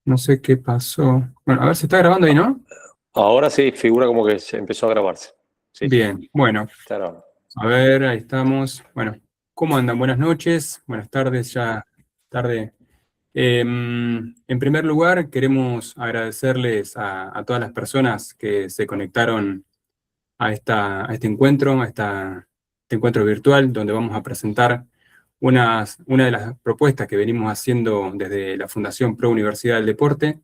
No sé qué pasó. Bueno, a ver, se está grabando ahí, ¿no? Ahora sí, figura como que se empezó a grabarse. Sí, Bien, bueno, está grabando. a ver, ahí estamos. Bueno, ¿cómo andan? Buenas noches, buenas tardes, ya tarde. En primer lugar, queremos agradecerles a todas las personas que se conectaron a este encuentro, este encuentro virtual, donde vamos a presentar una de las propuestas que venimos haciendo desde la Fundación Pro Universidad del Deporte.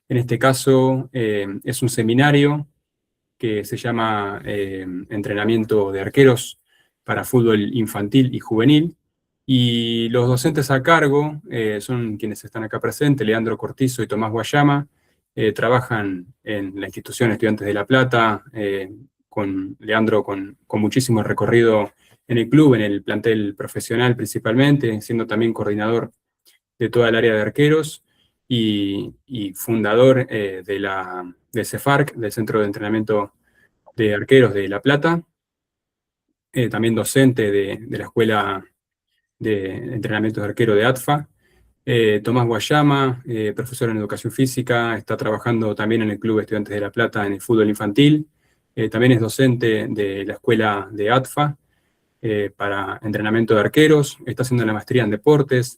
En este caso, es un seminario que se llama Entrenamiento de Arqueros para Fútbol Infantil y Juvenil. Y los docentes a cargo son quienes están acá presentes, Leandro Cortizo y Tomás Guayama. Trabajan en la institución Estudiantes de La Plata, con Leandro con muchísimo recorrido en el club, en el plantel profesional principalmente, siendo también coordinador de toda el área de arqueros y fundador del CEFARC, del Centro de Entrenamiento de Arqueros de La Plata, también docente de la Escuela de Entrenamiento de Arquero de ATFA. Tomás Guayama, profesor en Educación Física, está trabajando también en el Club Estudiantes de La Plata en el fútbol infantil. También es docente de la Escuela de ATFA para entrenamiento de arqueros. Está haciendo la maestría en deportes.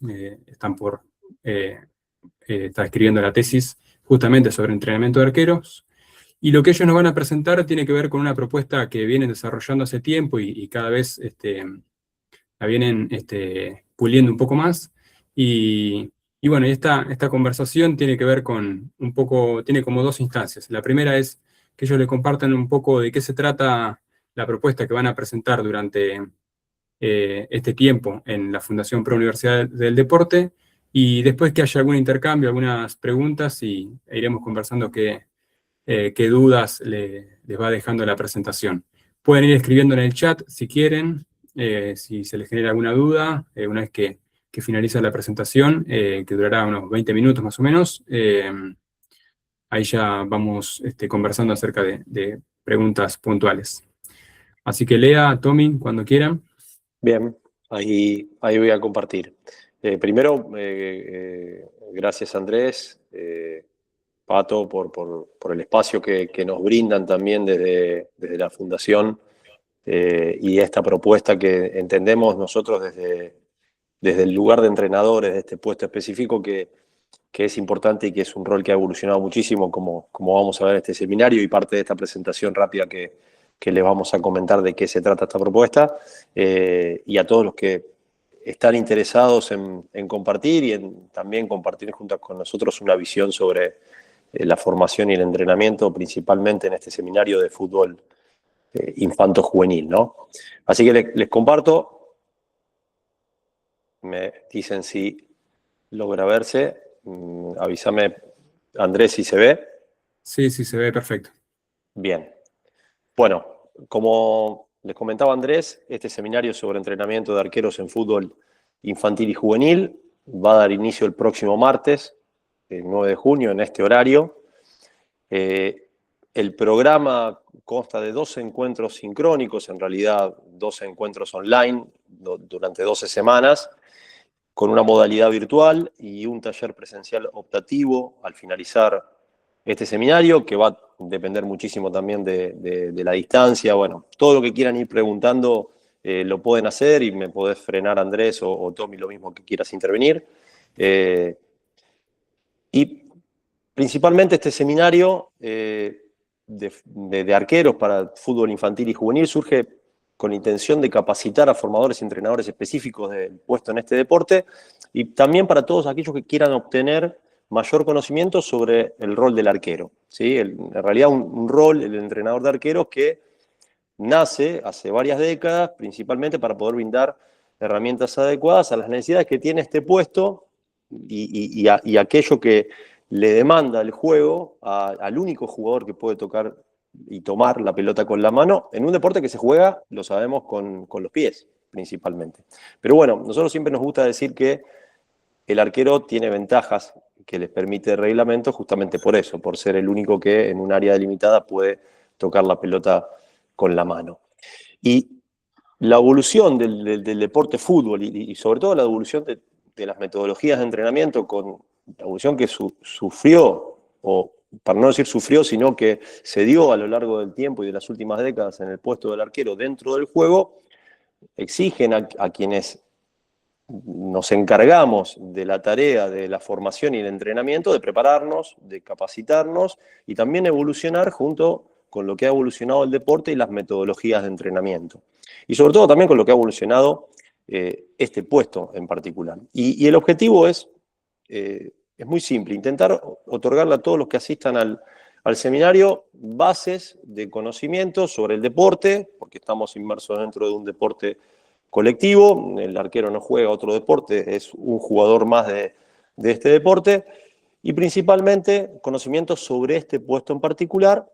Está escribiendo la tesis justamente sobre entrenamiento de arqueros. Y lo que ellos nos van a presentar tiene que ver con una propuesta que vienen desarrollando hace tiempo y cada vez la vienen puliendo un poco más. Y bueno, esta conversación tiene que ver con un poco, tiene como dos instancias. La primera es que ellos le compartan un poco de qué se trata la propuesta que van a presentar durante este tiempo en la Fundación Pro Universidad del Deporte, y después que haya algún intercambio, algunas preguntas, e iremos conversando qué dudas les va dejando la presentación. Pueden ir escribiendo en el chat si quieren, si se les genera alguna duda, una vez que finaliza la presentación, que durará unos 20 minutos más o menos. Ahí ya vamos conversando acerca de preguntas puntuales. Así que Lea, Tommy, cuando quieran. Bien, ahí voy a compartir. Primero, gracias Andrés, Pato, por el espacio que nos brindan también desde la Fundación y esta propuesta que entendemos nosotros desde el lugar de entrenadores, de este puesto específico que es importante y que es un rol que ha evolucionado muchísimo, como vamos a ver en este seminario y parte de esta presentación rápida que les vamos a comentar de qué se trata esta propuesta, y a todos los que están interesados en compartir y en también compartir junto con nosotros una visión sobre la formación y el entrenamiento, principalmente en este seminario de fútbol infanto-juvenil, ¿no? Así que les comparto, me dicen si logra verse. Avísame, Andrés, si se ve. Sí, sí, se ve perfecto. Bien. Bueno, como les comentaba Andrés, este seminario sobre entrenamiento de arqueros en fútbol infantil y juvenil va a dar inicio el próximo martes, el 9 de junio, en este horario. El programa consta de 12 encuentros sincrónicos, en realidad 12 encuentros online durante 12 semanas, con una modalidad virtual y un taller presencial optativo al finalizar este seminario, que va a depender muchísimo también de la distancia. Bueno, todo lo que quieran ir preguntando lo pueden hacer y me podés frenar, Andrés, o Tommy, lo mismo que quieras intervenir. Y principalmente este seminario de arqueros para fútbol infantil y juvenil surge con la intención de capacitar a formadores y entrenadores específicos del puesto en este deporte y también para todos aquellos que quieran obtener mayor conocimiento sobre el rol del arquero, ¿sí? En realidad un rol, el entrenador de arqueros, que nace hace varias décadas principalmente para poder brindar herramientas adecuadas a las necesidades que tiene este puesto y aquello que le demanda el juego al único jugador que puede tocar y tomar la pelota con la mano en un deporte que se juega, lo sabemos, con los pies principalmente. Pero bueno, nosotros siempre nos gusta decir que el arquero tiene ventajas que les permite el reglamento justamente por eso, por ser el único que en un área delimitada puede tocar la pelota con la mano. Y la evolución del deporte fútbol y sobre todo la evolución de las metodologías de entrenamiento con la evolución que sufrió, o para no decir sufrió, sino que se dio a lo largo del tiempo y de las últimas décadas en el puesto del arquero dentro del juego, exigen a quienes nos encargamos de la tarea de la formación y el entrenamiento, de prepararnos, de capacitarnos y también evolucionar junto con lo que ha evolucionado el deporte y las metodologías de entrenamiento. Y sobre todo también con lo que ha evolucionado este puesto en particular. Y el objetivo es muy simple, intentar otorgarle a todos los que asistan al seminario bases de conocimiento sobre el deporte, porque estamos inmersos dentro de un deporte colectivo, el arquero no juega otro deporte, es un jugador más de este deporte, y principalmente conocimientos sobre este puesto en particular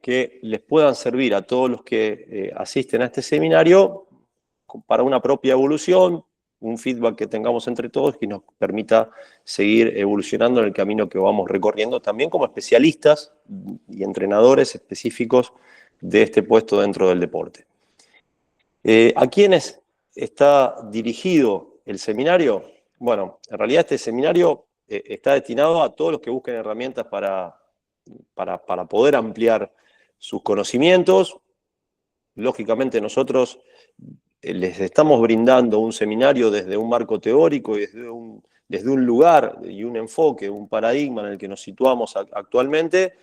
que les puedan servir a todos los que asisten a este seminario para una propia evolución, un feedback que tengamos entre todos que nos permita seguir evolucionando en el camino que vamos recorriendo, también como especialistas y entrenadores específicos de este puesto dentro del deporte. ¿A quiénes está dirigido el seminario? Bueno, en realidad este seminario está destinado a todos los que busquen herramientas para poder ampliar sus conocimientos. Lógicamente nosotros les estamos brindando un seminario desde un marco teórico y desde un lugar y un enfoque, un paradigma en el que nos situamos actualmente,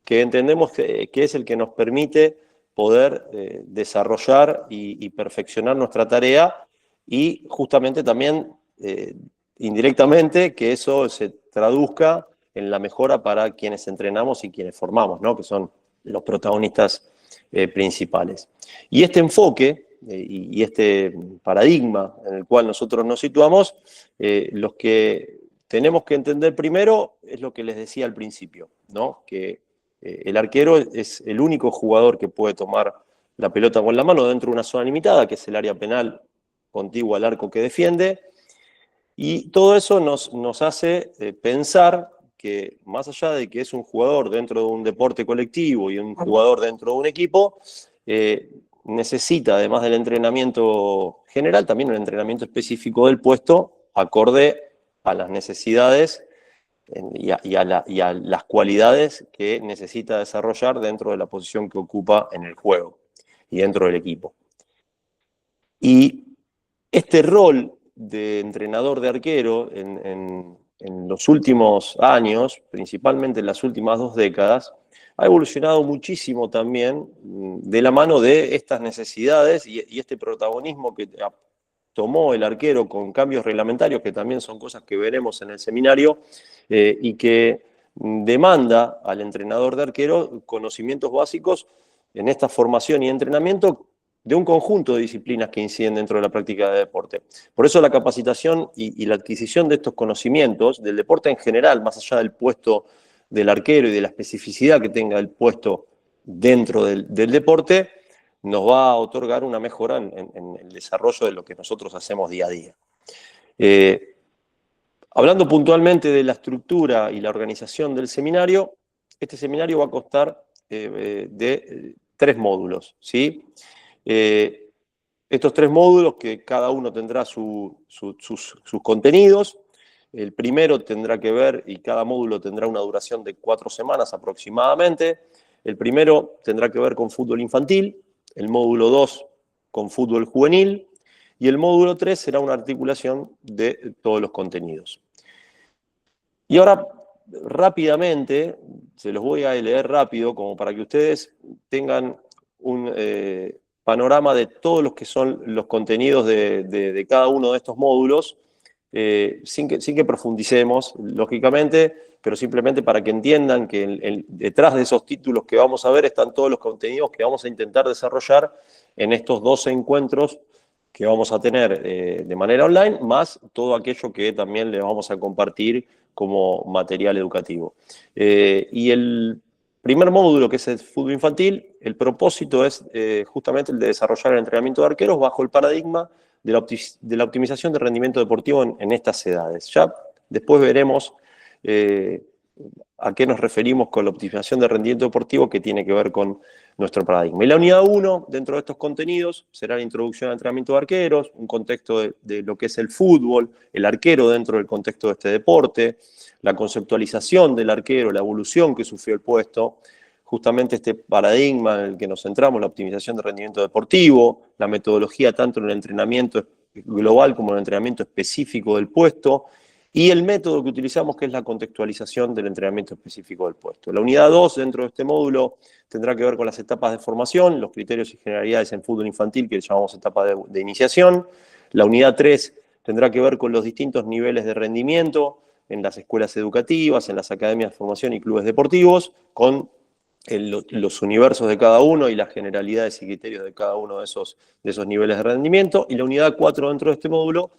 que entendemos que es el que nos permite poder desarrollar y perfeccionar nuestra tarea y justamente también indirectamente que eso se traduzca en la mejora para quienes entrenamos y quienes formamos, ¿no? Que son los protagonistas principales. Y este enfoque y este paradigma en el cual nosotros nos situamos, los que tenemos que entender primero es lo que les decía al principio, ¿no? Que el arquero es el único jugador que puede tomar la pelota con la mano dentro de una zona limitada, que es el área penal contigua al arco que defiende, y todo eso nos hace pensar que más allá de que es un jugador dentro de un deporte colectivo y un jugador dentro de un equipo, necesita, además del entrenamiento general, también un entrenamiento específico del puesto, acorde a las necesidades y a las cualidades que necesita desarrollar dentro de la posición que ocupa en el juego y dentro del equipo. Y este rol de entrenador de arquero en los últimos años, principalmente en las últimas 2 décadas, ha evolucionado muchísimo también de la mano de estas necesidades y este protagonismo que tomó el arquero con cambios reglamentarios, que también son cosas que veremos en el seminario, y que demanda al entrenador de arquero conocimientos básicos en esta formación y entrenamiento de un conjunto de disciplinas que inciden dentro de la práctica de deporte. Por eso la capacitación y la adquisición de estos conocimientos del deporte en general, más allá del puesto del arquero y de la especificidad que tenga el puesto dentro del deporte, nos va a otorgar una mejora en el desarrollo de lo que nosotros hacemos día a día. Hablando puntualmente de la estructura y la organización del seminario, este seminario va a constar de 3 módulos, ¿sí? Estos 3 módulos que cada uno tendrá sus contenidos. El primero tendrá que ver, y cada módulo tendrá una duración de 4 semanas aproximadamente. El primero tendrá que ver con fútbol infantil, el módulo 2 con fútbol juvenil, y el módulo 3 será una articulación de todos los contenidos. Y ahora, rápidamente, se los voy a leer rápido, como para que ustedes tengan un panorama de todos los que son los contenidos de cada uno de estos módulos, sin que profundicemos, lógicamente, pero simplemente para que entiendan que detrás de esos títulos que vamos a ver están todos los contenidos que vamos a intentar desarrollar en estos 12 encuentros que vamos a tener de manera online, más todo aquello que también les vamos a compartir como material educativo. Y el primer módulo, que es el fútbol infantil, el propósito es justamente el de desarrollar el entrenamiento de arqueros bajo el paradigma de la optimización de rendimiento deportivo en estas edades. Ya después veremos a qué nos referimos con la optimización de rendimiento deportivo, que tiene que ver con nuestro paradigma. Y la unidad 1, dentro de estos contenidos, será la introducción al entrenamiento de arqueros, un contexto de lo que es el fútbol, el arquero dentro del contexto de este deporte, la conceptualización del arquero, la evolución que sufrió el puesto, justamente este paradigma en el que nos centramos, la optimización de rendimiento deportivo, la metodología tanto en el entrenamiento global como en el entrenamiento específico del puesto, y el método que utilizamos, que es la contextualización del entrenamiento específico del puesto. La unidad 2 dentro de este módulo tendrá que ver con las etapas de formación, los criterios y generalidades en fútbol infantil, que llamamos etapa de iniciación. La unidad 3 tendrá que ver con los distintos niveles de rendimiento en las escuelas educativas, en las academias de formación y clubes deportivos, con los universos de cada uno y las generalidades y criterios de cada uno de esos niveles de rendimiento. Y la unidad 4 dentro de este módulo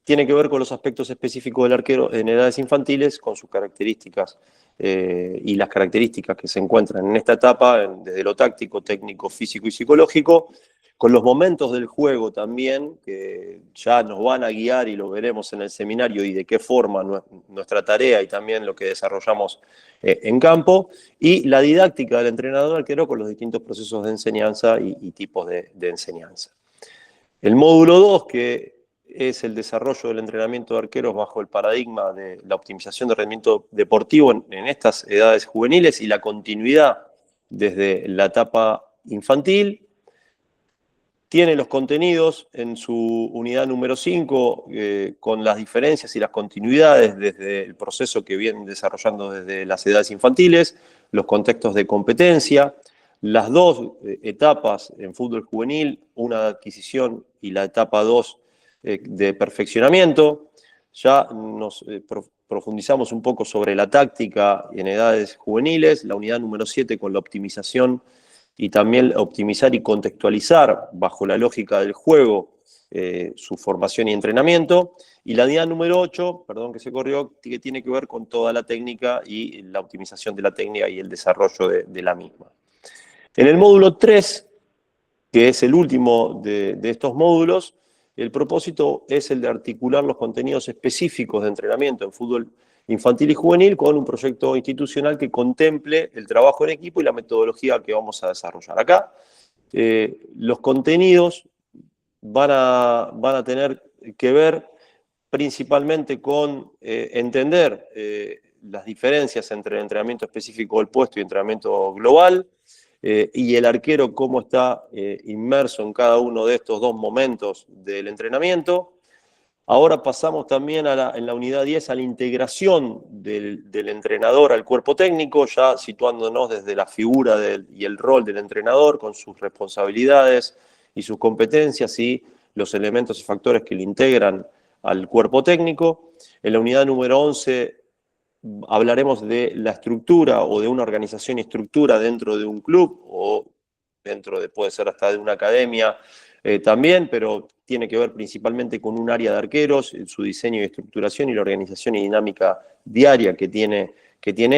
tiene que ver con los aspectos específicos del arquero en edades infantiles, con sus características y las características que se encuentran en esta etapa, desde lo táctico, técnico, físico y psicológico, con los momentos del juego también, que ya nos van a guiar y lo veremos en el seminario y de qué forma nuestra tarea y también lo que desarrollamos en campo, y la didáctica del entrenador arquero con los distintos procesos de enseñanza y tipos de enseñanza. El módulo 2, que es el desarrollo del entrenamiento de arqueros bajo el paradigma de la optimización de rendimiento deportivo en estas edades juveniles y la continuidad desde la etapa infantil. Tiene los contenidos en su unidad número 5 con las diferencias y las continuidades desde el proceso que vienen desarrollando desde las edades infantiles, los contextos de competencia, las dos etapas en fútbol juvenil, una de adquisición y la etapa 2 de perfeccionamiento. Ya nos profundizamos un poco sobre la táctica en edades juveniles, la unidad número 7 con la optimización y también optimizar y contextualizar bajo la lógica del juego su formación y entrenamiento. Y la unidad número 8, perdón que se corrió, que tiene que ver con toda la técnica y la optimización de la técnica y el desarrollo de la misma. En el módulo 3, que es el último de estos módulos, el propósito es el de articular los contenidos específicos de entrenamiento en fútbol infantil y juvenil con un proyecto institucional que contemple el trabajo en equipo y la metodología que vamos a desarrollar. Acá los contenidos van a tener que ver principalmente con entender las diferencias entre el entrenamiento específico del puesto y entrenamiento global, y el arquero cómo está inmerso en cada uno de estos dos momentos del entrenamiento. Ahora pasamos también en la unidad 10 a la integración del entrenador al cuerpo técnico, ya situándonos desde la figura y el rol del entrenador con sus responsabilidades y sus competencias y los elementos y factores que le integran al cuerpo técnico. En la unidad número 11 hablaremos de la estructura o de una organización y estructura dentro de un club o puede ser hasta de una academia también, pero tiene que ver principalmente con un área de arqueros, su diseño y estructuración y la organización y dinámica diaria que tiene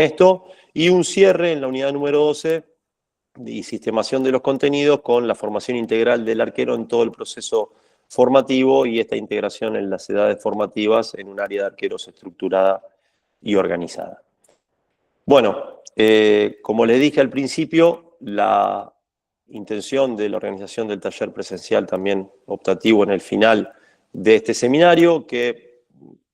esto, y un cierre en la unidad número 12 y sistemación de los contenidos con la formación integral del arquero en todo el proceso formativo y esta integración en las edades formativas en un área de arqueros estructurada y organizada. Bueno, como les dije al principio, la intención de la organización del taller presencial también optativo en el final de este seminario, que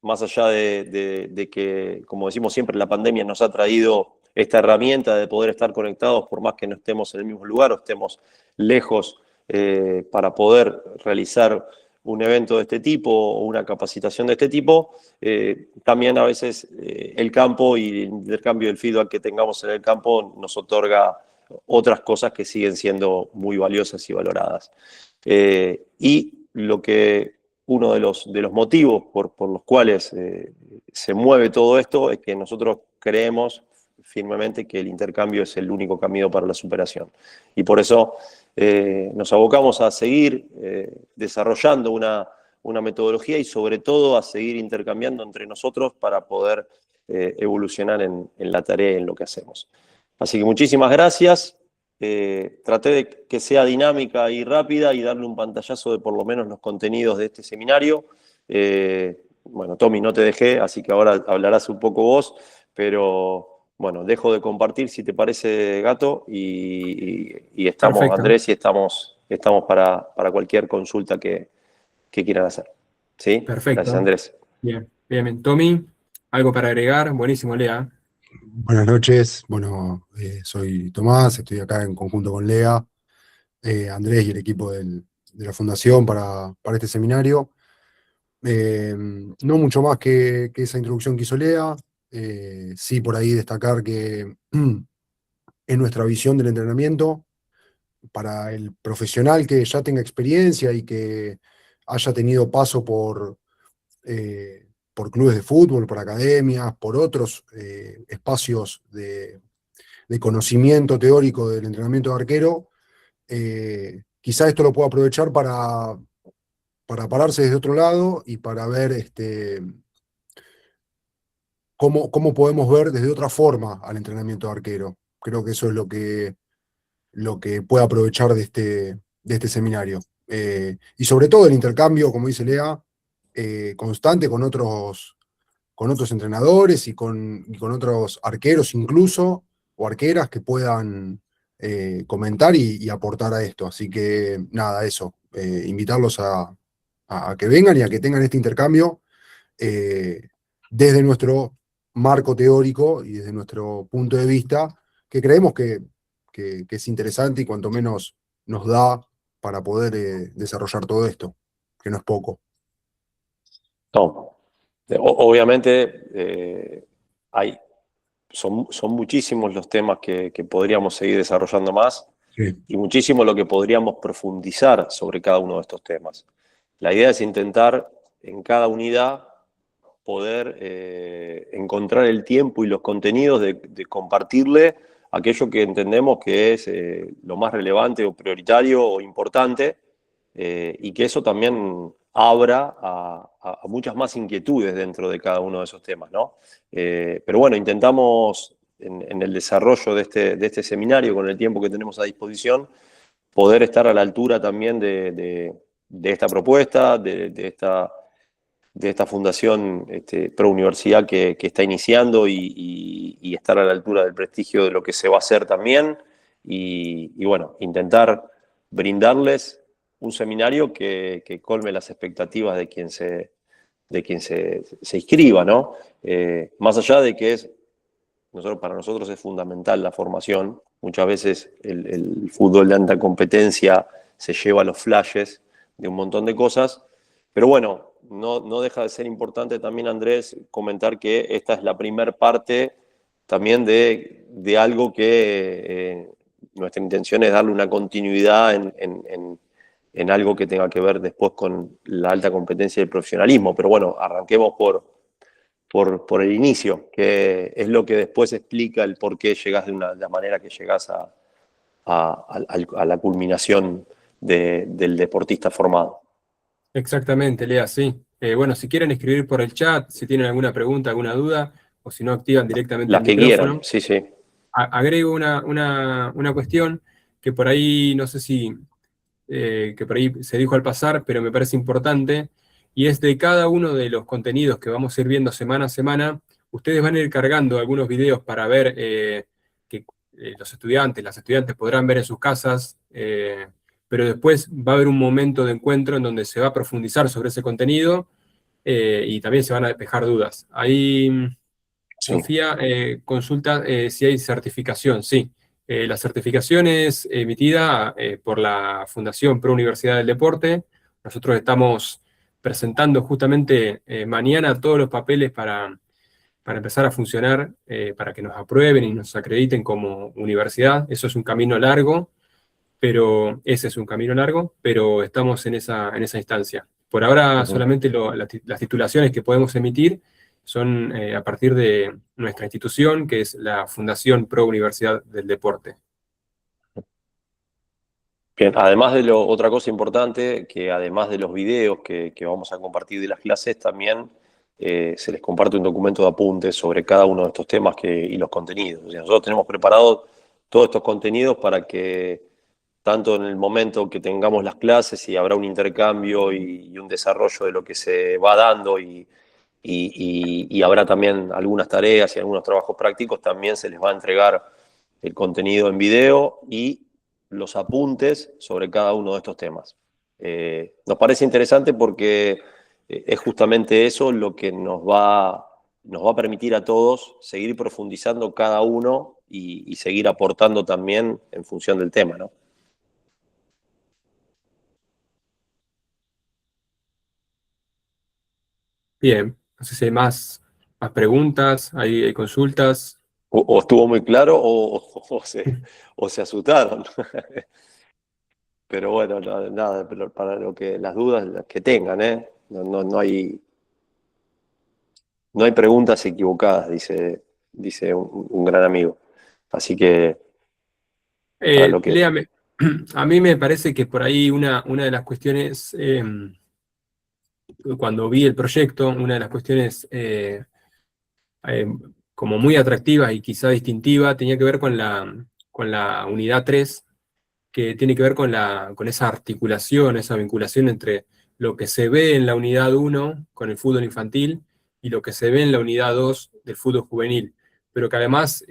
más allá de que, como decimos siempre, la pandemia nos ha traído esta herramienta de poder estar conectados por más que no estemos en el mismo lugar o estemos lejos para poder realizar un evento de este tipo o una capacitación de este tipo, también a veces el campo y el intercambio del feedback que tengamos en el campo nos otorga otras cosas que siguen siendo muy valiosas y valoradas. Y uno de los motivos por los cuales se mueve todo esto es que nosotros creemos firmemente que el intercambio es el único camino para la superación. Y por eso nos abocamos a seguir desarrollando una metodología y sobre todo a seguir intercambiando entre nosotros para poder evolucionar en la tarea y en lo que hacemos. Así que muchísimas gracias. Traté de que sea dinámica y rápida y darle un pantallazo de por lo menos los contenidos de este seminario. Bueno, Tommy, no te dejé, así que ahora hablarás un poco vos, pero bueno, dejo de compartir si te parece, Gato, y estamos, Perfecto, Andrés, y estamos para cualquier consulta que quieran hacer. ¿Sí? Gracias, perfecto. Andrés. Bien, bien, bien. Tommy, ¿algo para agregar? Buenísimo, Lea. Buenas noches, bueno, soy Tomás, estoy acá en conjunto con Lea, Andrés y el equipo de la Fundación para este seminario. No mucho más que esa introducción que hizo Lea, sí por ahí destacar que en nuestra visión del entrenamiento, para el profesional que ya tenga experiencia y que haya tenido paso por clubes de fútbol, por academias, por otros espacios de conocimiento teórico del entrenamiento de arquero, quizá esto lo pueda aprovechar para pararse desde otro lado y para ver cómo podemos ver desde otra forma al entrenamiento de arquero. Creo que eso es lo que puede aprovechar de este seminario. Y sobre todo el intercambio, como dice Lea, constante con otros entrenadores y con otros arqueros incluso, o arqueras que puedan comentar y aportar a esto. Así que nada, eso, invitarlos a que vengan y a que tengan este intercambio eh, desde nuestro marco teórico y desde nuestro punto de vista, que creemos que es interesante y cuanto menos nos da para poder desarrollar todo esto, que no es poco. No, obviamente son muchísimos los temas que podríamos seguir desarrollando más Sí. y muchísimo lo que podríamos profundizar sobre cada uno de estos temas. La idea es intentar en cada unidad poder encontrar el tiempo y los contenidos de compartirle aquello que entendemos que es lo más relevante o prioritario o importante, y que eso también abra a muchas más inquietudes dentro de cada uno de esos temas, ¿no? Pero bueno, intentamos en el desarrollo de este seminario, con el tiempo que tenemos a disposición, poder estar a la altura también de esta propuesta, de esta fundación pro universidad que está iniciando y estar a la altura del prestigio de lo que se va a hacer también. Y bueno, intentar brindarles un seminario que colme las expectativas de quien se inscriba, ¿no? Más allá de que para nosotros es fundamental la formación. Muchas veces el fútbol de alta competencia se lleva a los flashes de un montón de cosas, pero bueno, no deja de ser importante también, Andrés, comentar que esta es la primer parte también de algo que nuestra intención es darle una continuidad en algo que tenga que ver después con la alta competencia y el profesionalismo. Pero bueno, arranquemos por el inicio, que es lo que después explica el por qué llegás de la manera que llegás a la culminación del deportista formado. Exactamente, Lea, sí. Bueno, si quieren escribir por el chat, si tienen alguna pregunta, alguna duda, o si no activan directamente el Las que quieran, micrófono. sí, sí. Agrego una cuestión que por ahí, no sé si, que por ahí se dijo al pasar, pero me parece importante, y es de cada uno de los contenidos que vamos a ir viendo semana a semana, ustedes van a ir cargando algunos videos para ver que las estudiantes podrán ver en sus casas, pero después va a haber un momento de encuentro en donde se va a profundizar sobre ese contenido y también se van a despejar dudas. Ahí Sí. Sofía consulta si hay certificación. Sí, la certificación es emitida por la Fundación Pro Universidad del Deporte. Nosotros estamos presentando justamente mañana todos los papeles para empezar a funcionar, para que nos aprueben y nos acrediten como universidad. Eso es un camino largo, pero ese es un camino largo, pero estamos en esa instancia. Por ahora Ujú. solamente las titulaciones que podemos emitir son a partir de nuestra institución, que es la Fundación Pro Universidad del Deporte. Bien, además otra cosa importante, que además de los videos que vamos a compartir de las clases, también se les comparte un documento de apuntes sobre cada uno de estos temas y los contenidos. O sea, nosotros tenemos preparados todos estos contenidos para que tanto en el momento que tengamos las clases y habrá un intercambio y un desarrollo de lo que se va dando y habrá también algunas tareas y algunos trabajos prácticos, también se les va a entregar el contenido en video y los apuntes sobre cada uno de estos temas. Nos parece interesante porque es justamente eso lo que nos va a permitir a todos seguir profundizando cada uno y seguir aportando también en función del tema, ¿no? Bien, no sé si hay más preguntas, hay consultas. O estuvo muy claro o se asustaron. Pero bueno, nada, pero para las dudas las que tengan, ¿eh? No hay preguntas equivocadas, dice un gran amigo. Así que para lo que... Léame, a mí me parece que por ahí una de las cuestiones, cuando vi el proyecto, una de las cuestiones eh, como muy atractiva y quizá distintiva tenía que ver con la unidad 3, que tiene que ver con esa articulación, esa vinculación entre lo que se ve en la unidad 1 con el fútbol infantil y lo que se ve en la unidad 2 del fútbol juvenil. Pero que además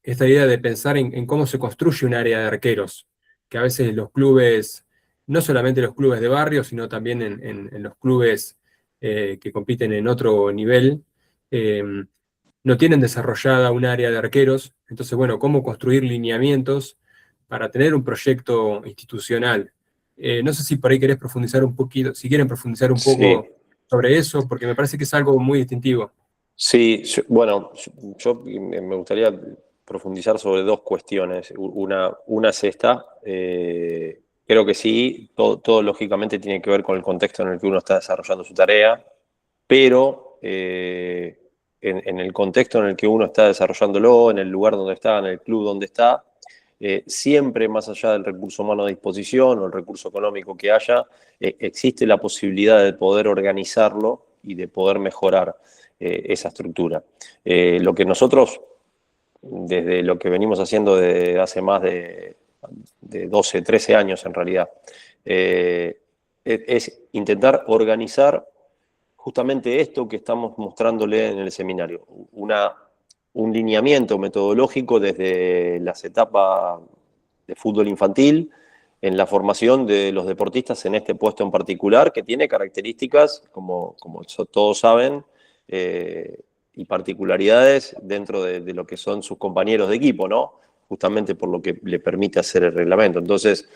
esta idea de pensar en cómo se construye un área de arqueros, que a veces los clubes, no solamente los clubes de barrio, sino también en los clubes que compiten en otro nivel, eh, no tienen desarrollada un área de arqueros. Entonces, bueno, cómo construir lineamientos para tener un proyecto institucional. No sé si por ahí querés profundizar un poquito, si quieren profundizar un poco Sí, sobre eso, porque me parece que es algo muy distintivo. sí, bueno, yo me gustaría profundizar sobre dos cuestiones. Una es esta. Creo que sí, todo lógicamente tiene que ver con el contexto en el que uno está desarrollando su tarea, pero en el contexto en el que uno está desarrollándolo, en el lugar donde está, en el club donde está, siempre más allá del recurso humano a disposición o el recurso económico que haya, existe la posibilidad de poder organizarlo y de poder mejorar esa estructura. Lo que nosotros, desde lo que venimos haciendo desde hace más de 12, 13 años en realidad, es intentar organizar justamente esto que estamos mostrándole en el seminario, un lineamiento metodológico desde las etapas de fútbol infantil, en la formación de los deportistas en este puesto en particular, que tiene características, como todos saben, y particularidades dentro de lo que son sus compañeros de equipo, ¿no? Justamente por lo que le permite hacer el reglamento. Entonces,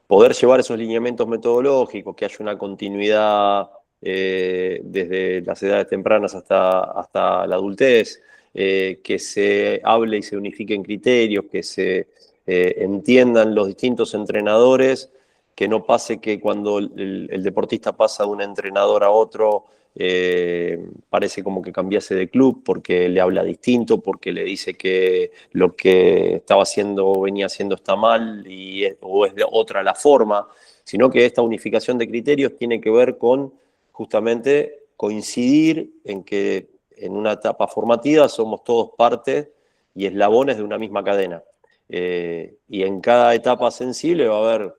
poder llevar esos lineamientos metodológicos, que haya una continuidad desde las edades tempranas hasta la adultez, que se hable y se unifiquen criterios, que se entiendan los distintos entrenadores, que no pase que cuando el deportista pasa de un entrenador a otro, parece como que cambiase de club porque le habla distinto, porque le dice que lo que estaba haciendo o venía haciendo está mal o es de otra la forma, sino que esta unificación de criterios tiene que ver con justamente coincidir en que en una etapa formativa somos todos parte y eslabones de una misma cadena. Y en cada etapa sensible va a haber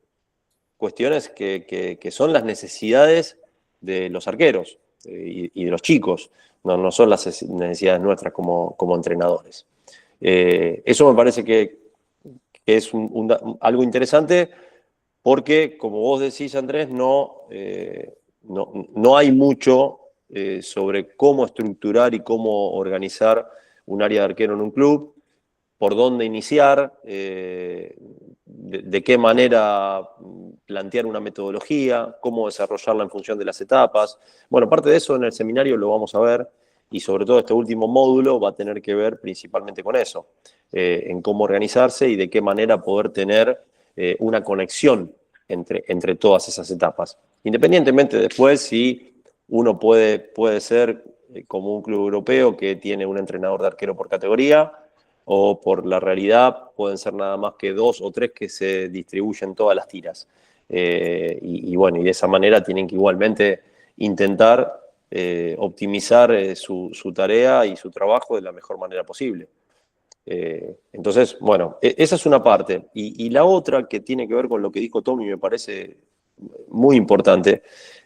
cuestiones que son las necesidades de los arqueros y de los chicos, no son las necesidades nuestras como entrenadores. Eso me parece que es algo interesante porque, como vos decís, Andrés, no hay mucho sobre cómo estructurar y cómo organizar un área de arquero en un club, por dónde iniciar, de qué manera plantear una metodología, cómo desarrollarla en función de las etapas. Bueno, parte de eso en el seminario lo vamos a ver y sobre todo este último módulo va a tener que ver principalmente con eso, en cómo organizarse y de qué manera poder tener una conexión entre todas esas etapas. Independientemente después si uno puede ser como un club europeo que tiene un entrenador de arquero por categoría, o por la realidad pueden ser nada más que 2 o 3 que se distribuyen todas las tiras. Bueno, y de esa manera tienen que igualmente intentar optimizar su tarea y su trabajo de la mejor manera posible. Entonces, bueno, esa es una parte. Y la otra que tiene que ver con lo que dijo Tommy me parece muy importante.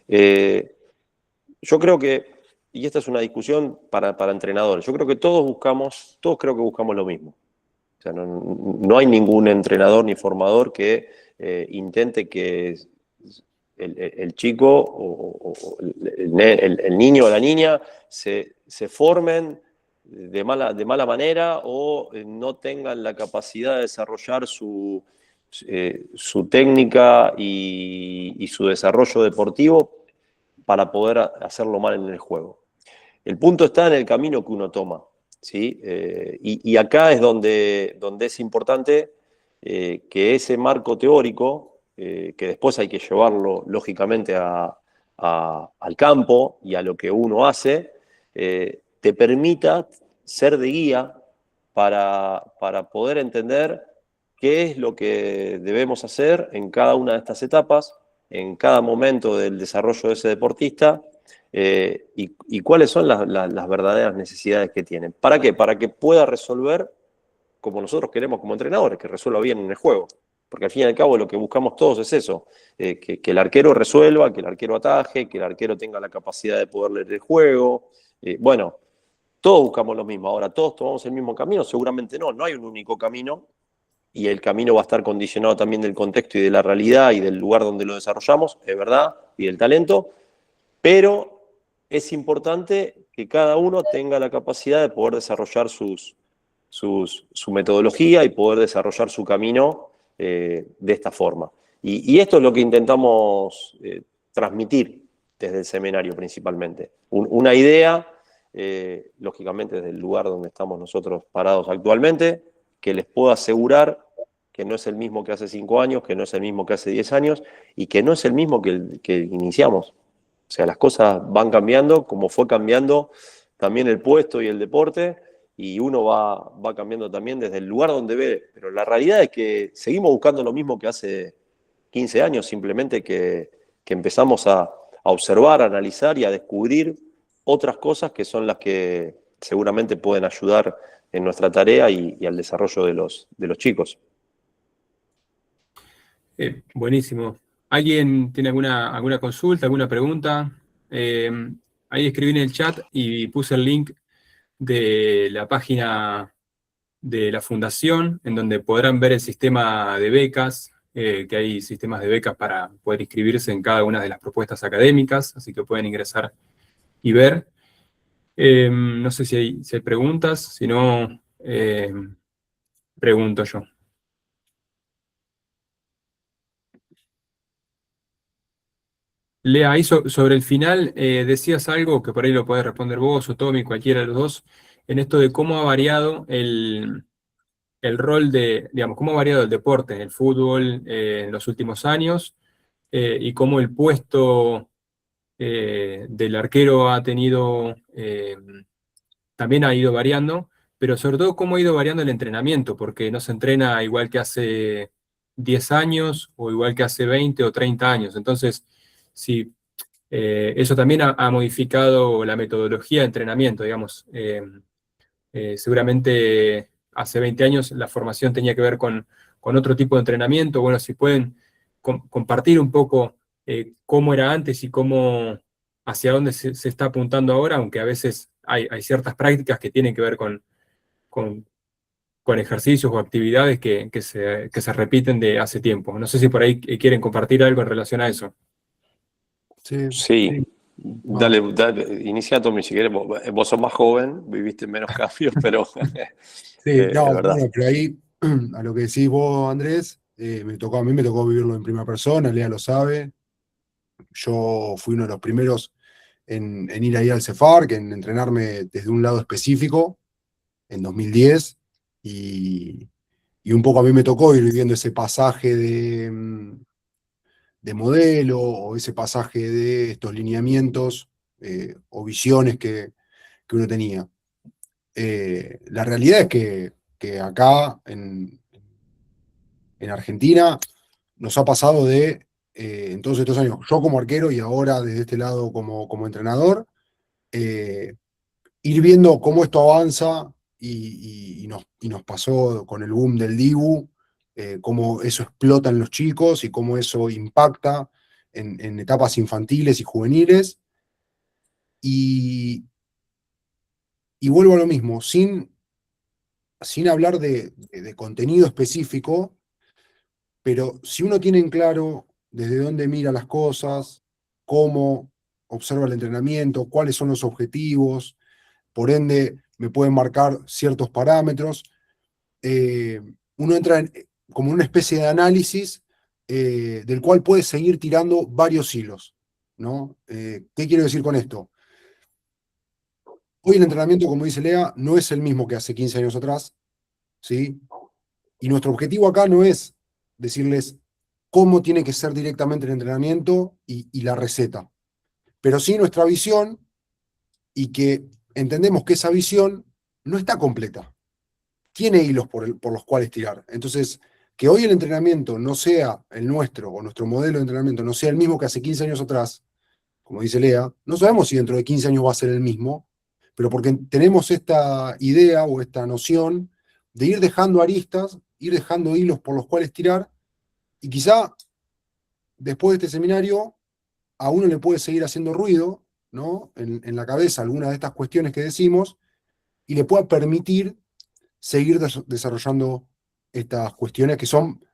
Yo creo que y esta es una discusión para entrenadores, yo creo que todos creo que buscamos lo mismo. O sea, no hay ningún entrenador ni formador que intente que el chico o el niño o la niña se formen de mala manera o no tengan la capacidad de desarrollar su técnica y su desarrollo deportivo para poder hacerlo mal en el juego. El punto está en el camino que uno toma, ¿sí? Y acá es donde es importante que ese marco teórico, que después hay que llevarlo lógicamente al campo y a lo que uno hace, te permita ser de guía para poder entender qué es lo que debemos hacer en cada una de estas etapas, en cada momento del desarrollo de ese deportista, y cuáles son las verdaderas necesidades que tienen. ¿Para qué? Para que pueda resolver como nosotros queremos como entrenadores, que resuelva bien en el juego. Porque al fin y al cabo lo que buscamos todos es eso, que el arquero resuelva, que el arquero ataje, que el arquero tenga la capacidad de poder leer el juego. Bueno, todos buscamos lo mismo. Ahora, ¿todos tomamos el mismo camino? Seguramente no hay un único camino, y el camino va a estar condicionado también del contexto y de la realidad y del lugar donde lo desarrollamos, es verdad, y del talento, pero es importante que cada uno tenga la capacidad de poder desarrollar su metodología y poder desarrollar su camino de esta forma. Y esto es lo que intentamos transmitir desde el seminario principalmente. Una idea, lógicamente desde el lugar donde estamos nosotros parados actualmente, que les puedo asegurar que no es el mismo que hace 5 años, que no es el mismo que hace 10 años y que no es el mismo que iniciamos. O sea, las cosas van cambiando, como fue cambiando también el puesto y el deporte, y uno va cambiando también desde el lugar donde ve. Pero la realidad es que seguimos buscando lo mismo que hace 15 años, simplemente que empezamos a observar, a analizar y a descubrir otras cosas que son las que seguramente pueden ayudar en nuestra tarea y al desarrollo de los chicos. Buenísimo. ¿Alguien tiene alguna consulta, alguna pregunta? Ahí escribí en el chat y puse el link de la página de la fundación, en donde podrán ver el sistema de becas, que hay sistemas de becas para poder inscribirse en cada una de las propuestas académicas, así que pueden ingresar y ver. No sé si hay preguntas, si no, pregunto yo. Lea, ahí sobre el final decías algo que por ahí lo podés responder vos o Tommy, cualquiera de los dos, en esto de cómo ha variado el rol digamos, cómo ha variado el deporte, el fútbol en los últimos años, y cómo el puesto del arquero también ha ido variando, pero sobre todo cómo ha ido variando el entrenamiento, porque no se entrena igual que hace 10 años o igual que hace 20 o 30 años. Entonces, sí, eso también ha modificado la metodología de entrenamiento, digamos. Seguramente hace 20 años la formación tenía que ver con otro tipo de entrenamiento. Bueno, si pueden compartir un poco cómo era antes y hacia dónde se está apuntando ahora, aunque a veces hay ciertas prácticas que tienen que ver con ejercicios o actividades que se repiten de hace tiempo. No sé si por ahí quieren compartir algo en relación a eso. Sí. Dale, inicia Tommy, si querés. Vos sos más joven, viviste menos cambios, pero Sí, no, es verdad. bueno, pero ahí, a lo que decís vos, Andrés, a mí me tocó vivirlo en primera persona, Lea lo sabe. Yo fui uno de los primeros en ir ahí al CEFAR, en entrenarme desde un lado específico, en 2010, y un poco a mí me tocó ir viviendo ese pasaje de modelo, o ese pasaje de estos lineamientos o visiones que uno tenía. La realidad es que acá en Argentina nos ha pasado en todos estos años, yo como arquero y ahora desde este lado como entrenador, ir viendo cómo esto avanza y nos pasó con el boom del Dibu, cómo eso explota en los chicos y cómo eso impacta en etapas infantiles y juveniles. y vuelvo a lo mismo, sin hablar de contenido específico, pero si uno tiene en claro desde dónde mira las cosas, cómo observa el entrenamiento, cuáles son los objetivos, por ende me pueden marcar ciertos parámetros, uno entra como en una especie de análisis del cual puede seguir tirando varios hilos, ¿no? ¿Qué quiero decir con esto? Hoy el entrenamiento, como dice Lea, no es el mismo que hace 15 años atrás, ¿sí? Y nuestro objetivo acá no es decirles cómo tiene que ser directamente el entrenamiento y la receta, pero sí nuestra visión, y que entendemos que esa visión no está completa, tiene hilos por los cuales tirar. Entonces, que hoy el entrenamiento no sea el nuestro, o nuestro modelo de entrenamiento no sea el mismo que hace 15 años atrás, como dice Lea, no sabemos si dentro de 15 años va a ser el mismo, pero porque tenemos esta idea o esta noción de ir dejando aristas, ir dejando hilos por los cuales tirar, y quizá después de este seminario a uno le puede seguir haciendo ruido, ¿no? En la cabeza algunas de estas cuestiones que decimos, y le pueda permitir seguir desarrollando estas cuestiones que son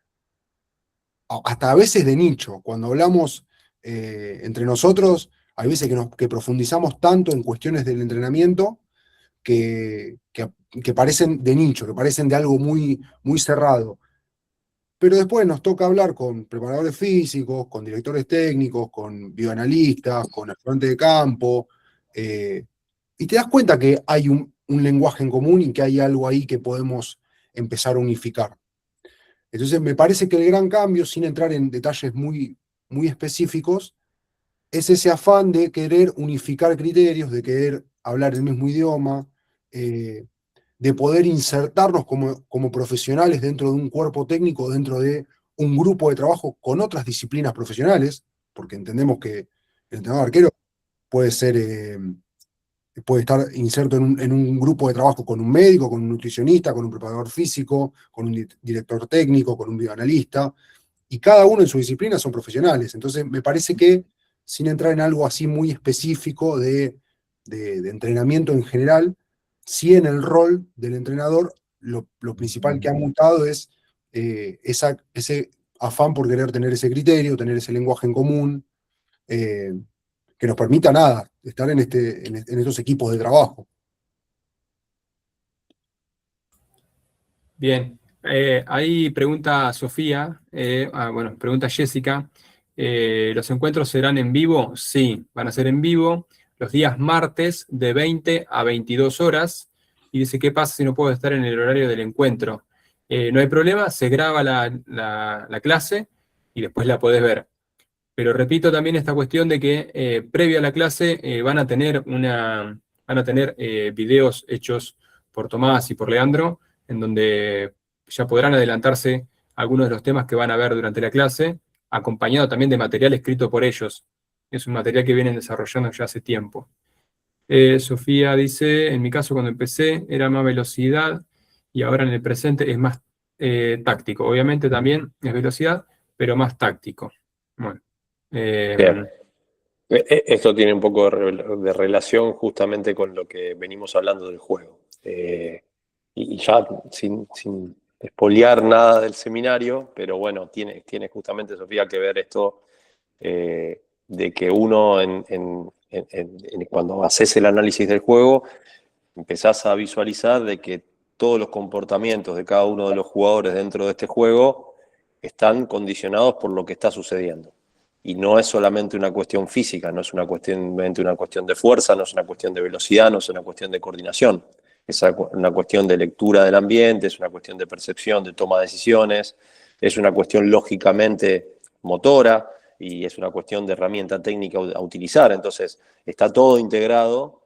hasta a veces de nicho. Cuando hablamos entre nosotros, hay veces que profundizamos tanto en cuestiones del entrenamiento que parecen de nicho, que parecen de algo muy, muy cerrado. Pero después nos toca hablar con preparadores físicos, con directores técnicos, con bioanalistas, con ayudantes de campo, y te das cuenta que hay un lenguaje en común y que hay algo ahí que podemos empezar a unificar. Entonces me parece que el gran cambio, sin entrar en detalles muy, muy específicos, es ese afán de querer unificar criterios, de querer hablar el mismo idioma, de poder insertarnos como profesionales dentro de un cuerpo técnico, dentro de un grupo de trabajo con otras disciplinas profesionales, porque entendemos que el entrenador arquero puede ser, puede estar inserto en un grupo de trabajo con un médico, con un nutricionista, con un preparador físico, con un director técnico, con un bioanalista, y cada uno en su disciplina son profesionales. Entonces, me parece que, sin entrar en algo así muy específico de entrenamiento en general, sí en el rol del entrenador, lo principal que ha mutado es ese afán por querer tener ese criterio, tener ese lenguaje en común, eh, que nos permita nada, estar en estos equipos de trabajo. Bien, ahí pregunta Sofía, bueno, pregunta Jessica, ¿los encuentros serán en vivo? Sí, van a ser en vivo los días martes de 20 a 22 horas, y dice, ¿qué pasa si no puedo estar en el horario del encuentro? No hay problema, se graba la clase y después la podés ver. Pero repito también esta cuestión de que previo a la clase van a tener videos hechos por Tomás y por Leandro, en donde ya podrán adelantarse algunos de los temas que van a ver durante la clase, acompañado también de material escrito por ellos. Es un material que vienen desarrollando ya hace tiempo. Sofía dice, en mi caso cuando empecé era más velocidad y ahora en el presente es más táctico. Obviamente también es velocidad, pero más táctico. Bueno. Bien. Esto tiene un poco de relación justamente con lo que venimos hablando del juego. Y ya sin espolear nada del seminario, pero bueno, tiene justamente, Sofía, que ver esto de que uno cuando haces el análisis del juego, empezás a visualizar de que todos los comportamientos de cada uno de los jugadores dentro de este juego están condicionados por lo que está sucediendo. Y no es solamente una cuestión física, no es una cuestión de fuerza, no es una cuestión de velocidad, no es una cuestión de coordinación. Es una cuestión de lectura del ambiente, es una cuestión de percepción, de toma de decisiones, es una cuestión lógicamente motora y es una cuestión de herramienta técnica a utilizar. Entonces, está todo integrado.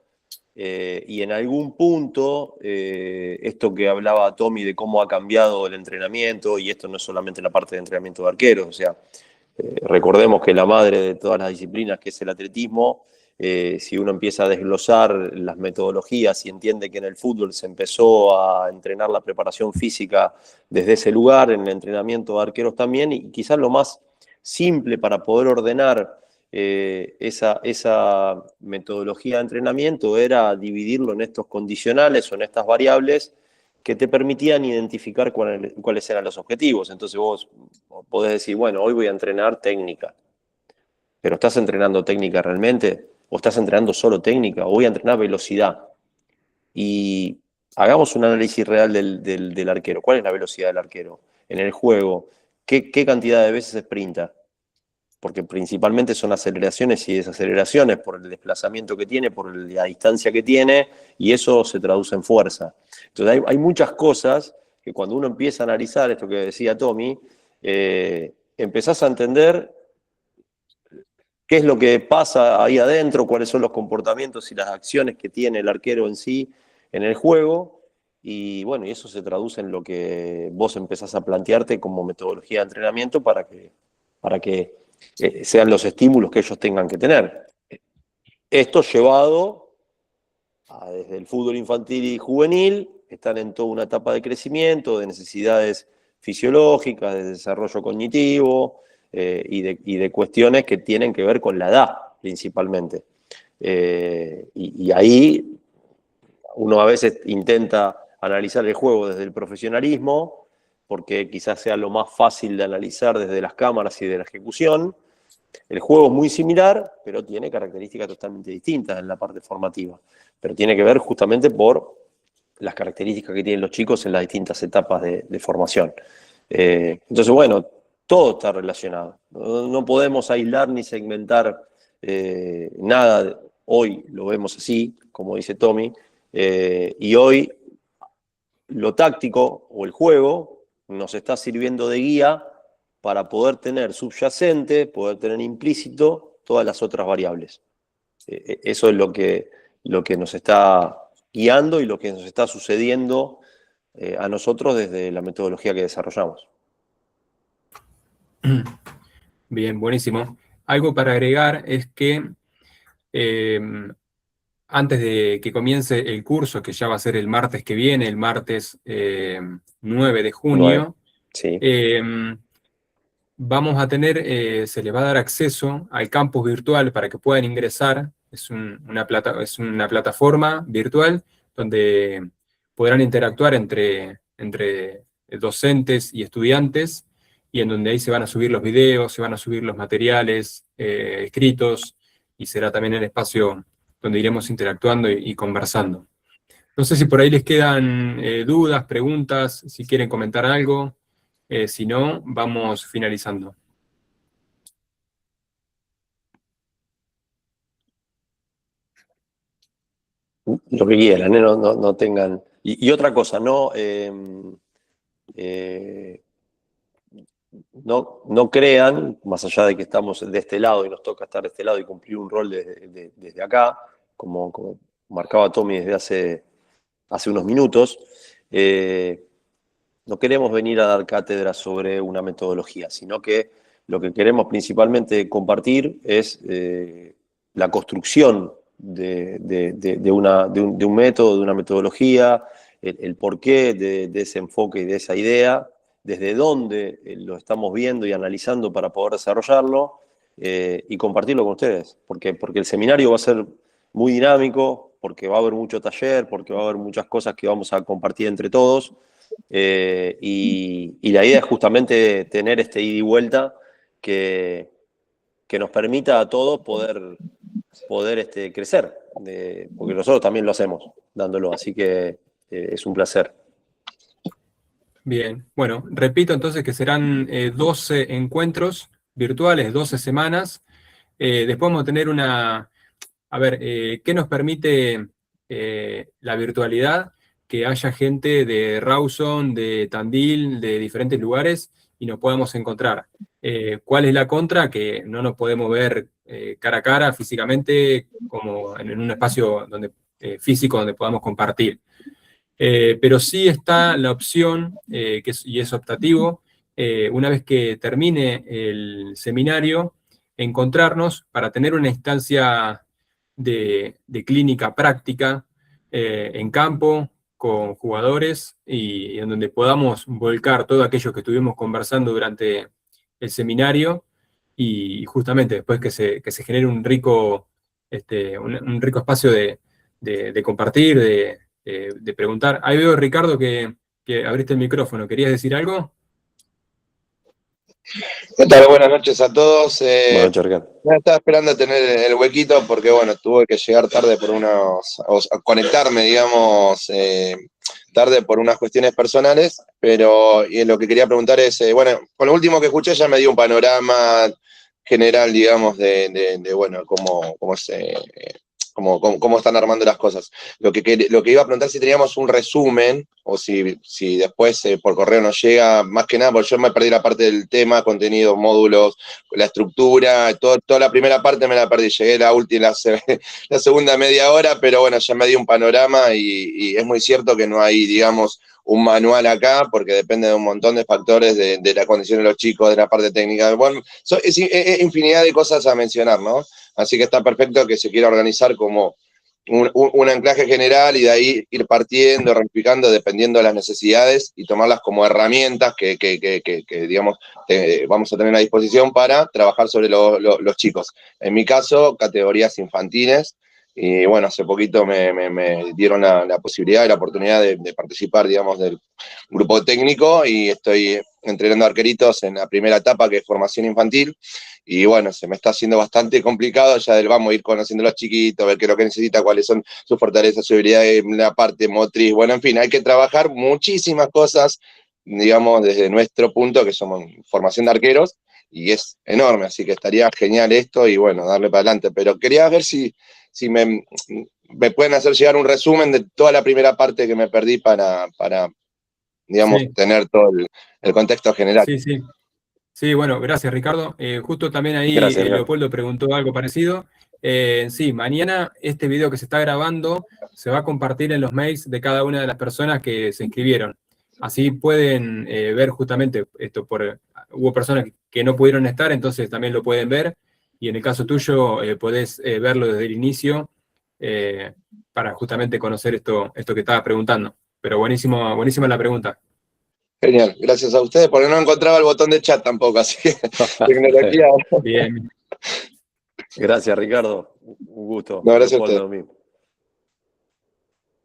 Y en algún punto, esto que hablaba Tommy de cómo ha cambiado el entrenamiento, y esto no es solamente la parte de entrenamiento de arqueros, o sea, recordemos que la madre de todas las disciplinas, que es el atletismo, si uno empieza a desglosar las metodologías y entiende que en el fútbol se empezó a entrenar la preparación física desde ese lugar, en el entrenamiento de arqueros también, y quizás lo más simple para poder ordenar esa metodología de entrenamiento era dividirlo en estos condicionales o en estas variables que te permitían identificar cuáles eran los objetivos. Entonces vos podés decir, bueno, hoy voy a entrenar técnica, pero ¿estás entrenando técnica realmente? ¿O estás entrenando solo técnica? ¿O voy a entrenar velocidad? Y hagamos un análisis real del arquero. ¿Cuál es la velocidad del arquero en el juego? ¿Qué cantidad de veces sprinta? Porque principalmente son aceleraciones y desaceleraciones por el desplazamiento que tiene, por la distancia que tiene, y eso se traduce en fuerza. Entonces hay muchas cosas que cuando uno empieza a analizar esto que decía Tommy, empezás a entender qué es lo que pasa ahí adentro, cuáles son los comportamientos y las acciones que tiene el arquero en sí en el juego, y bueno, y eso se traduce en lo que vos empezás a plantearte como metodología de entrenamiento para que sean los estímulos que ellos tengan que tener. Esto llevado desde el fútbol infantil y juvenil, están en toda una etapa de crecimiento, de necesidades fisiológicas, de desarrollo cognitivo y de cuestiones que tienen que ver con la edad, principalmente. Y ahí uno a veces intenta analizar el juego desde el profesionalismo, porque quizás sea lo más fácil de analizar desde las cámaras y de la ejecución. El juego es muy similar, pero tiene características totalmente distintas en la parte formativa. Pero tiene que ver justamente por las características que tienen los chicos en las distintas etapas de formación. Entonces, bueno, todo está relacionado. No podemos aislar ni segmentar nada. Hoy lo vemos así, como dice Tommy, y hoy lo táctico o el juego nos está sirviendo de guía para poder tener subyacente, poder tener implícito todas las otras variables. Eso es lo que nos está guiando y lo que nos está sucediendo a nosotros desde la metodología que desarrollamos. Bien, buenísimo. Algo para agregar es que antes de que comience el curso, que ya va a ser el martes que viene, el martes 9 de junio, 9, sí. Vamos a tener, se les va a dar acceso al campus virtual para que puedan ingresar. Es una plataforma virtual donde podrán interactuar entre docentes y estudiantes, y en donde ahí se van a subir los videos, se van a subir los materiales escritos, y será también el espacio donde iremos interactuando y conversando. No sé si por ahí les quedan dudas, preguntas, si quieren comentar algo. Si no, vamos finalizando. Lo que quieran, no tengan... Y otra cosa, no crean, más allá de que estamos de este lado y nos toca estar de este lado y cumplir un rol desde acá, como marcaba Tommy desde hace unos minutos, no queremos venir a dar cátedra sobre una metodología, sino que lo que queremos principalmente compartir es la construcción de un método, de una metodología, el porqué de ese enfoque y de esa idea, desde dónde lo estamos viendo y analizando para poder desarrollarlo y compartirlo con ustedes, porque el seminario va a ser muy dinámico, porque va a haber mucho taller, porque va a haber muchas cosas que vamos a compartir entre todos, y la idea es justamente tener este ida y vuelta que nos permita a todos poder crecer, porque nosotros también lo hacemos dándolo, así que es un placer. Bien, bueno, repito entonces que serán 12 encuentros virtuales, 12 semanas. Después vamos a tener ¿qué nos permite la virtualidad? Que haya gente de Rawson, de Tandil, de diferentes lugares, y nos podamos encontrar. ¿Cuál es la contra? Que no nos podemos ver cara a cara físicamente, como en un espacio físico donde podamos compartir. Pero sí está la opción, y es optativo, una vez que termine el seminario, encontrarnos para tener una instancia de clínica práctica en campo, con jugadores, y en donde podamos volcar todo aquello que estuvimos conversando durante el seminario y justamente después que se genere un rico espacio de compartir, de preguntar. Ahí veo, Ricardo, que abriste el micrófono. ¿Querías decir algo? ¿Qué tal? Buenas noches a todos. Bueno, Ricardo. Estaba esperando tener el huequito porque, bueno, tuve que llegar tarde o conectarme, digamos, tarde por unas cuestiones personales, pero lo que quería preguntar es, bueno, con lo último que escuché ya me dio un panorama general, digamos, bueno, cómo están armando las cosas. Lo que iba a preguntar si teníamos un resumen o si después por correo nos llega, más que nada, porque yo me perdí la parte del tema, contenidos, módulos, la estructura, toda la primera parte me la perdí, llegué la segunda media hora, pero bueno, ya me dio un panorama y es muy cierto que no hay, digamos, un manual acá, porque depende de un montón de factores, de la condición de los chicos, de la parte técnica. Bueno, es infinidad de cosas a mencionar, ¿no? Así que está perfecto que se quiera organizar como un anclaje general y de ahí ir partiendo, ramificando, dependiendo de las necesidades y tomarlas como herramientas que digamos, vamos a tener a disposición para trabajar sobre los chicos. En mi caso, categorías infantiles. Y bueno, hace poquito me dieron la posibilidad y la oportunidad de participar, digamos, del grupo técnico y estoy entrenando arqueritos en la primera etapa, que es formación infantil. Y bueno, se me está haciendo bastante complicado ya vamos a ir conociendo a los chiquitos, ver qué es lo que necesita, cuáles son sus fortalezas, sus habilidades, la parte motriz. Bueno, en fin, hay que trabajar muchísimas cosas, digamos, desde nuestro punto, que somos formación de arqueros, y es enorme, así que estaría genial esto y bueno, darle para adelante. Pero quería ver si me pueden hacer llegar un resumen de toda la primera parte que me perdí para digamos, Sí. tener todo el contexto general. Sí, sí. Sí, bueno, gracias, Ricardo. Justo también ahí Gracias, Ricardo. Leopoldo preguntó algo parecido. Sí, mañana este video que se está grabando se va a compartir en los mails de cada una de las personas que se inscribieron. Así pueden ver justamente esto. Hubo personas que no pudieron estar, entonces también lo pueden ver. Y en el caso tuyo, podés verlo desde el inicio para justamente conocer esto que estaba preguntando. Pero buenísima la pregunta. Genial, gracias a ustedes, porque no encontraba el botón de chat tampoco, así que tecnología. Bien. Gracias, Ricardo. Un gusto. No, gracias a Leopoldo, ustedes. lo mismo.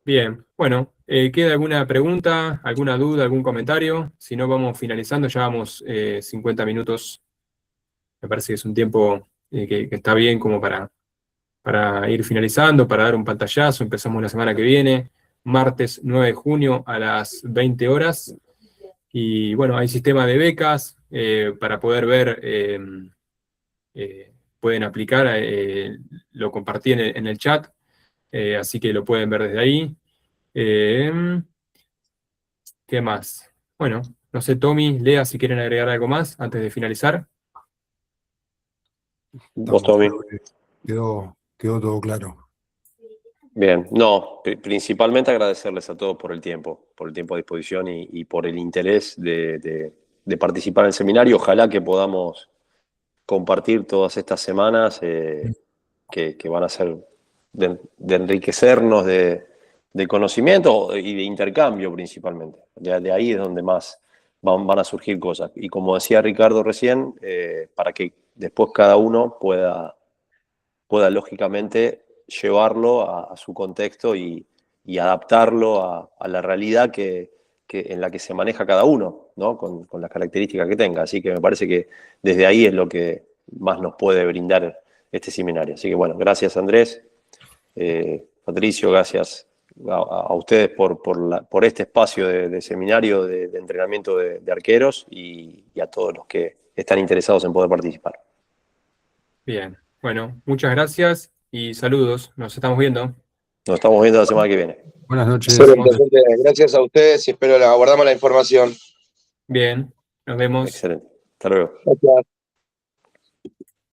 Bien, bueno, ¿queda alguna pregunta, alguna duda, algún comentario? Si no, vamos finalizando, ya vamos 50 minutos. Me parece que es un tiempo que está bien como para ir finalizando, para dar un pantallazo. Empezamos la semana que viene, martes 9 de junio a las 20 horas. Y bueno, hay sistema de becas para poder ver, pueden aplicar, lo compartí en el chat, así que lo pueden ver desde ahí. ¿Qué más? Bueno, no sé, Tommy, Lea, si quieren agregar algo más antes de finalizar. ¿Vos, Tommy? Quedó todo claro. Bien, no, principalmente agradecerles a todos por el tiempo a disposición y por el interés de participar en el seminario. Ojalá que podamos compartir todas estas semanas que van a ser de enriquecernos de conocimiento y de intercambio principalmente. De ahí es donde más van a surgir cosas. Y como decía Ricardo recién, para que después cada uno pueda lógicamente llevarlo a su contexto y adaptarlo a la realidad en la que se maneja cada uno, ¿no? Con las características que tenga. Así que me parece que desde ahí es lo que más nos puede brindar este seminario. Así que bueno, gracias Andrés, Patricio, gracias a ustedes por este espacio de seminario de entrenamiento de arqueros y a todos los que están interesados en poder participar. Bien, bueno, muchas gracias y saludos. Nos estamos viendo. Nos estamos viendo la semana que viene. Buenas noches. Excelente, gente. Gracias a ustedes y espero aguardamos la información. Bien, nos vemos. Excelente. Hasta luego. Gracias.